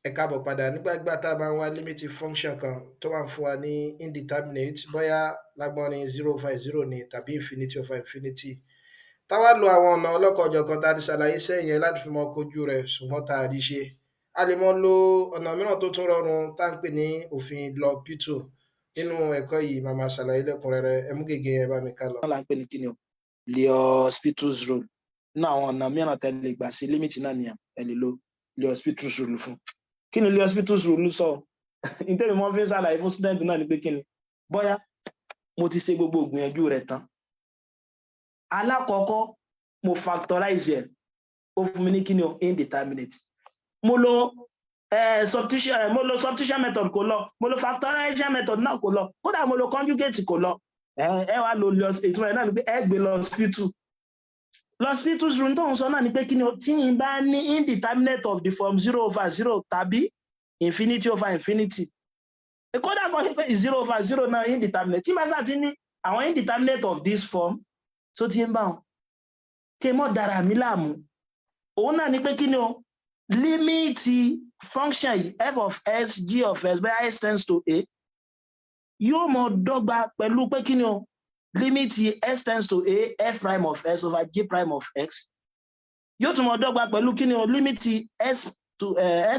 Ẹ káàbọ̀ padà nígbàgbà tá a bá ń wá límìtì function kan tó wà ń fún wa ní indeterminate bóyá lágbọ́nrin 0 ni tàbí infinity over infinity. Táwa lo àwọn ọ̀nà ọlọ́kanòjọ̀kan tá a ti ṣàlàyé sẹ́yìn yẹn láti fi mọ kojú rẹ̀ ṣùgbọ́n tá a rí ṣe. A lè mọ lo ọ̀nà mìíràn tó tún rọrùn tá à ń pè ní òfin Lukgaf. Nínú ẹ̀kọ́ yìí màá máa ṣàlàyé lẹ́kùnrẹ́rẹ́, ẹ mú gègé yẹn bá mi ká lọ. Wọ́n là ń pè ní kíni o Lukgaf's rule. Nínú àwọn ọ̀nà mìíràn tẹ́ lè gbà sí límìtì náà nìyẹn ẹ lè lo Lukgaf's rule fún. Kí ni Lukgaf's rule sọ? Ìtẹ́mi wọ́n fi ń ṣàlàyé fún student náà ni pé kíni bóyá mo ti ṣe gbogbo ìgbìyànjú rẹ̀ tán. Alákọ̀ọ́kọ́ mo factorize ẹ̀ ó fún mi ní kíni o indeterminate. Mo lo substitution method kò lọ, mo lo factorization method náà kò lọ, kódà mo lo conjugate kò lọ. Ẹ wá lo ìtumọ̀ ẹ̀ náà ni pé ẹ gbé Lukgaf's rule tó ń sọ náà ni pé kíni o tí n bá ní indeterminate of the form 0/0 tàbí infinity over infinity. Kódà kan ní pé 0/0 náà indeterminate. Tí n bá sá ti ní àwọn indeterminate of this form tó ti ń bá wọn kí n mọ̀ dára mi láàmú. Òun náà ni pé kíni o límìtì function yìí f of s g of s bóyá s tends to a yóò mọ dọ́gba pẹ̀lú pé kíni o límìtì s tends to a f prime of s over g prime of x yóò tún mọ dọ́gba pẹ̀lú kíni o límìtì s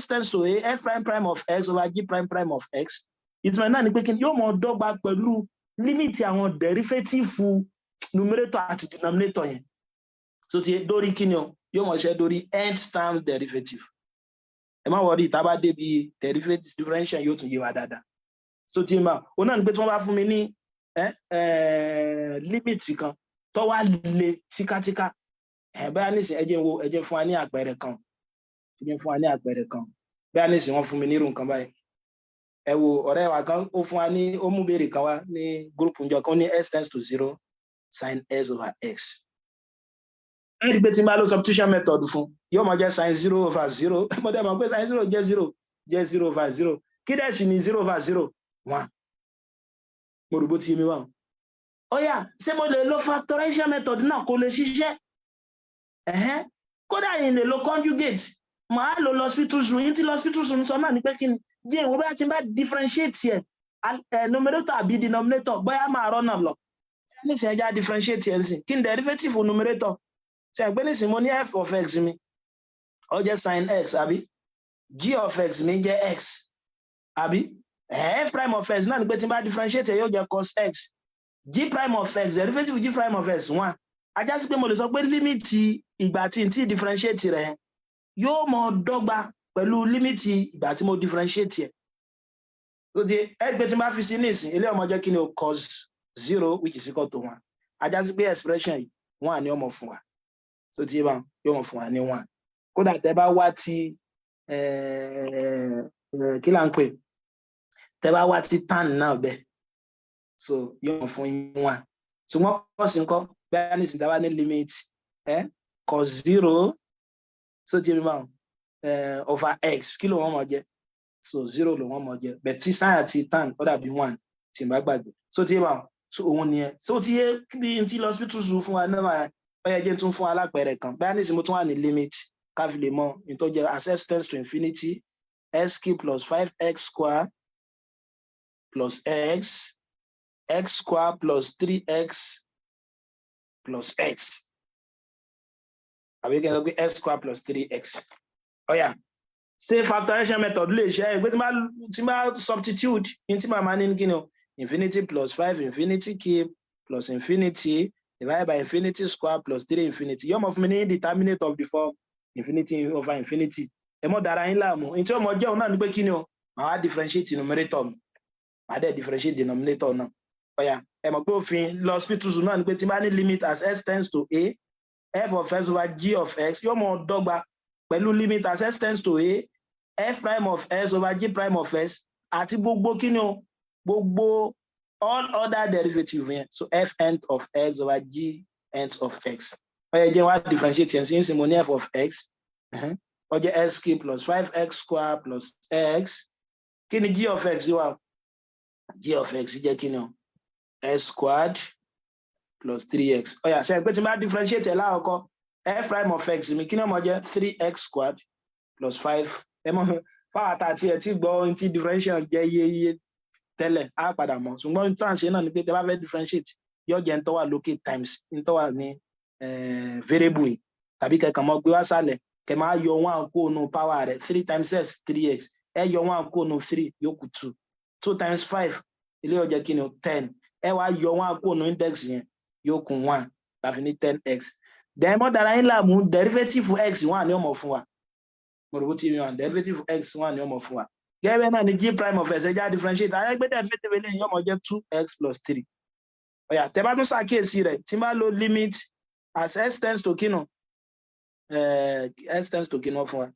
tends to a f prime prime of x over g prime prime of x. Ìtumọ̀ náà ni pé kíni yóò mọ dọ́gba pẹ̀lú límìtì àwọn derivative numerator àti denominator yẹn. So ti dórí kíni o yóò mọ ṣe dórí nth term derivative. Ẹ má wọrí tá bá débi derivative differentiation yóò tún yé wa dáadáa. So ti ma òun náà ni pé tí wọ́n bá fún mi ní límìtì kan tó wá le tíkátíká bẹ́ẹ̀ nísìn ẹ jẹ́ fún wa ní àpẹẹrẹ kan bẹ́ẹ̀ nísìn wọ́n fún mi nírú nǹkan báyìí. Ẹ wo ọ̀rẹ́ wa kan ó fún wa ní ó mú béèrè kan wá ní gúrùpù ǹjọ́ kan ní s tends to 0 sin s over x. Ẹ rí pé tí n bá lo substitution method fún yóò máa jẹ́ sin 0/0 mo dẹ̀ mọ̀ pé sin 0 jẹ́ 0/0 kí dẹ̀ sì ní 0/0 1. Mo rò bó ti yé mi wá. Ó yá ṣé mo lè lo factorization method náà kó lè ṣiṣẹ́? Kódà yìí lè lo conjugate màá lo Lukgaf's rule. Yín tí Lukgaf's rule sọ náà ni pé kí ni jẹ́ ìwọ bóyá tí n bá differentiate ẹ̀ numerator àbí denominator bóyá máa rọ́nà lọ. Nísìnyí ẹja differentiate ẹ̀ sìn kí ni derivative numerator? Ṣé ẹ pé nísìnyí mo ní f of x mi ó jẹ́ sin x àbí g of x mi jẹ́ x àbí f prime of x náà ni pé tí n bá differentiate ẹ̀ yóò jẹ́ cos x. G prime of x derivative G prime of x 1. Ajá sí pé mo lè sọ pé límìtì ìgbà tí n tí differentiate rẹ̀ yóò mọ dọ́gba pẹ̀lú límìtì ìgbà tí mo differentiate ẹ̀. Ó ti ẹ pé tí n bá fi sí nísìn ilé ọmọ jẹ́ kí ni o cos 0 which is equal to 1. Ajá sí pé expression yìí 1 ni ó mọ fún wa. So ti yóò mọ fún wa ní 1. Kódà tẹ́ bá wá tí kí là ń pè tẹ́ bá wá tí tan náà bẹ́ẹ̀ so yóò mọ fún yín 1. Ṣùgbọ́n cos nǹkan bẹ́ẹ̀ ní ìsìntàwá ní limit cos 0 so ti over x kí ló wọ́n mọ̀ jẹ́ so 0 ló wọ́n mọ̀ jẹ́ bẹ́ẹ̀ tí sin àti tan ó dàbí 1 tí n bá gbàgbé so ti so òun nìyẹn so ti yé bí n ti Lukgaf's rule fún wa náà ó yẹ jẹ́ tún fún alápẹ̀rẹ̀ kan bẹ́ẹ̀ ní ìsìn mo tún wà ní limit ká fi lè mọ ìtọ́jẹ́ as s tends to infinity s cube plus 5x square plus x square plus 3x plus x. Àbí kí n sọ pé x square plus 3x. Ó yá ṣé factorization method lè ṣe é pé tí máa substitute ní tí màá ní kí ni o infinity plus 5 infinity cube plus infinity divided by infinity square plus 3 infinity yóò mọ fún mi ní indeterminate of the form infinity over infinity. Ẹ mọ̀ dára yín láàmú ní tí ó mọ jẹ́ òun náà ni pé kí ni o màá wá differentiate numerator mi màá dẹ̀ differentiate denominator náà. Ó yá ẹ mọ̀ pé òfin Lukgaf's rule náà ni pé tí bá ní limit as s tends to a f of x over g of x yóò mọ dọ́gba pẹ̀lú limit as s tends to a f prime of s over g prime of s àti gbogbo kí ni o gbogbo all other derivative yẹn so f nth of x over g nth of x. Ó yẹ jẹ́ wá differentiate yẹn sí mo ní f of x ó jẹ́ s cube plus 5x square plus x kí ni g of x wà g of x jẹ́ kí ni o s squared plus 3x. Ó yá ṣe pé tí n bá differentiate ẹ̀ láàkọ́kọ́ f prime of x mi kí ni ó mọ jẹ́ 3x squared plus 5 fáwọn àtàtì ẹ̀ tí gbọ́ ohun tí differentiation jẹ́ iye tẹ́lẹ̀ á padà mọ̀ ṣùgbọ́n tó à ń ṣe náà ni pé tẹ́ bá fẹ́ differentiate yóò jẹ́ ń tó wà lókè times ń tó wà ní variable tàbí kẹ̀kàn mọ́ gbé wá sálẹ̀ kẹ̀ máa yọ 1 kó nu power rẹ̀ 3 times x 3x ẹ yọ 1 kó nu 3 yóò kù 2 2 times 5 ilé yóò jẹ́ kí ni 10 ẹ wá yọ 1 kó nu index yẹn yóò kù 1 láfi ní 10x then mọ́ dára yín láàmú derivative x 1 ní ọmọ fún wa mo rò bó ti yan derivative x 1 ní ọmọ fún wa gẹ́gẹ́ náà ni g prime of x ẹja differentiate ayẹ́gbẹ́ derivative eléyìí yóò mọ jẹ́ 2x plus 3 ọ̀yà tẹ́ bá tún ṣàkíyèsí rẹ̀ tí bá lo limit as s tends to kínú s tends to kínú fún wa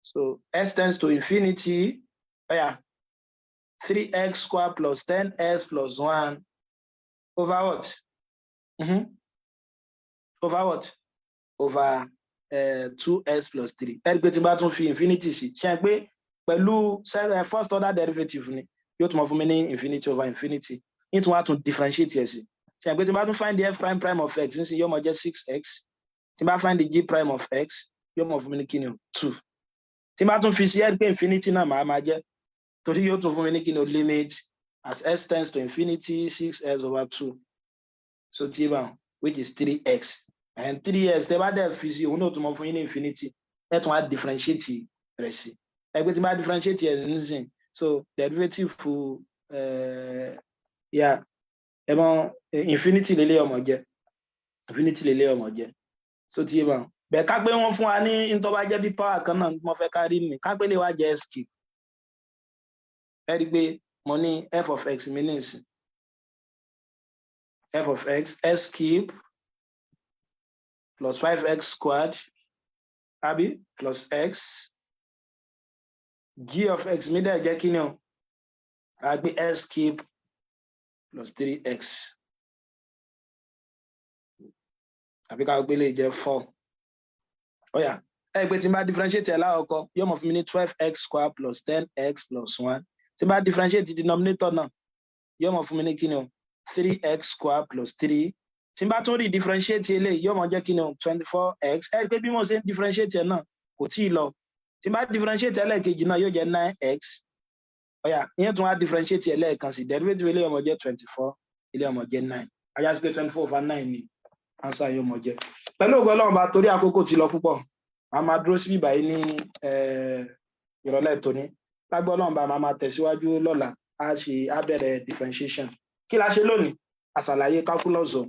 so s tends to infinity ọ̀yà 3x square plus 10s plus 1 over what? Over what? Over 2s plus 3 ẹgbẹ́ tí bá tún fi infinity sí ṣe pé pẹ̀lú first order derivative ni yóò tún mọ̀ fún mi ní infinity over infinity ní tún wá tún differentiate ẹ̀ sí ṣe pé tí bá tún find the f prime prime of x nísìnyí yóò mọ̀ jẹ́ 6x tí bá find the g prime of x yóò mọ̀ fún mi ní kíni 2 tí bá tún fi sí ẹ̀ pé infinity náà máa jẹ́ torí yóò tún fún mi ní kíni limit as s tends to infinity 6x over 2 so tí bá which is 3x and 3x tẹ́ bá dẹ̀ fi sí òun náà tún mọ̀ fún yín ní infinity ẹ̀ tún wá differentiate rẹ̀ sí ẹgbẹ́ tí bá differentiate ẹ̀ nísìn so derivative ẹ̀mọ́ infinity lélẹ̀ ọmọ jẹ́ infinity lélẹ̀ ọmọ jẹ́ so tí bá bẹ̀ ká pé wọ́n fún wa ní tó bá jẹ́ bí power kan náà mo fẹ́ kárí ní ká pé lè wá jẹ́ s cube ẹ rí pé mo ní f of x mi ní ìsìn f of x s cube plus 5x squared àbí plus x g of x mi dẹ̀ jẹ́ kí ni o a gbé s cube plus 3x àbí ká gbé lè jẹ́ 4 ọ̀yà ẹ pé tí n bá differentiate ẹ̀ láàkọ́kọ́ yóò mọ̀ fún mi ní 12x square plus 10x plus 1 tí n bá differentiate denominator náà yóò mọ̀ fún mi ní kí ni o 3x square plus 3 tí n bá tún rí differentiate eléyìí yóò mọ̀ jẹ́ kí ni o 24x ẹ pé bí mo ṣe ń differentiate ẹ̀ náà kò tí ì lọ tí n bá differentiate ẹlẹ́ẹ̀kejì náà yóò jẹ́ 9x ọ̀yà ìyẹn tún wá differentiate ẹlẹ́ẹ̀kan sí derivative eléyìí ọmọ jẹ́ 24 eléyìí ọmọ jẹ́ 9 ajá sí pé 24 over 9 ni answer yóò mọ̀ jẹ́ pẹ̀lú ògo Ọlọ́run bá torí àkókò ti lọ púpọ̀ a máa dúró sí bíbáyìí ní ìrọ̀lẹ́ tòní lágbó Ọlọ́run bá máa tẹ̀síwájú lọ́la á bẹ̀rẹ̀ differentiation kí la ṣe lónìí àṣàlàyé calculus o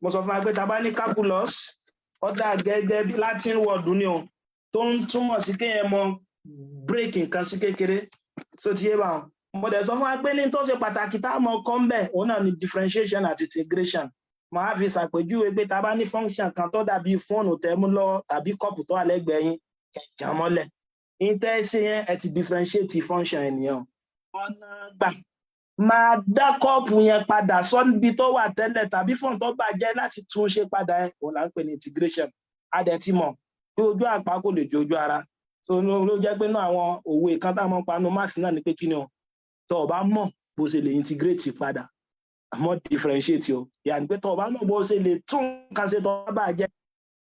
mo sọ fún wa pé tá bá ní calculus ó dà gẹ́gẹ́ bí Latin word ni o tó ń túmọ̀ sí kéèyàn mọ break nǹkan sí kékeré so ti yé bá wọn mo dẹ̀ sọ fún wa pé ní tó ṣe pàtàkì tá a mọ kọ́ ń bẹ̀ òun náà ni differentiation àti integration máa fi ṣàpèjúwe pé tá a bá ní function kan tó dàbí fóònù tẹ́mú lọ́wọ́ tàbí kọ́ọ̀pù tó wà lẹ́gbẹ̀ẹ́ yín kẹ̀kẹ́ mọ́lẹ̀ ìtẹ́sí yẹn ẹ ti differentiate function ènìyàn ọ̀nà gbà máa dá kọ́ọ̀pù yẹn padà sọ́níbi tó wà tẹ́lẹ̀ tàbí fóònù tó bàjẹ́ láti tún ṣe padà yẹn òun là ń pè ní integration a dẹ̀ ti mọ̀ pé ojú àpá kò lè jojú ara so ló jẹ́ pé náà àwọn òwe kan táwọn panu máàsì náà ni pé kí ni o tó o bá mọ̀ bó ṣe lè integrate padà àmọ́ differentiate o yàní pé tó o bá mọ̀ bó ṣe lè tún nǹkan ṣe tó bá jẹ́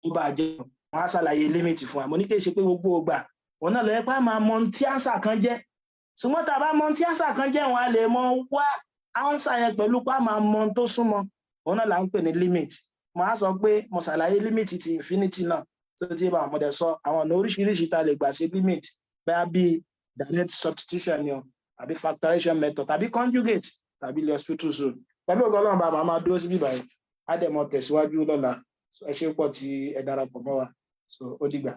wọ́n á ṣàlàyé limit fún wa mo ní kí n ṣe pé gbogbo ìgbà òun náà lọ yẹ pé a máa mọ tí àṣà kan jẹ́ ṣùgbọ́n tá a bá mọ tí àṣà kan jẹ́ wọn a lè mọ wá àǹsà yẹn pẹ̀lú pé a máa mọ tó súnmọ́ òun náà là ń pè ní limit mo á sọ pé mo ṣàlàyé limit ti infinity náà tó ti bá àwọn ọmọdé sọ àwọn ọ̀nà oríṣiríṣi tá a lè gbà ṣe limit bẹ́ẹ̀ bí direct substitution ni o tàbí factorization method tàbí conjugate tàbí hospital zone pẹ̀lú ògo Ọlọ́run bá máa dúró sí bíbáyìí á dẹ̀ mọ tẹ̀síwájú lọ́la ẹ ṣé pọ̀ tí ẹ darapọ̀ mọ́ wa so ó dìgbà.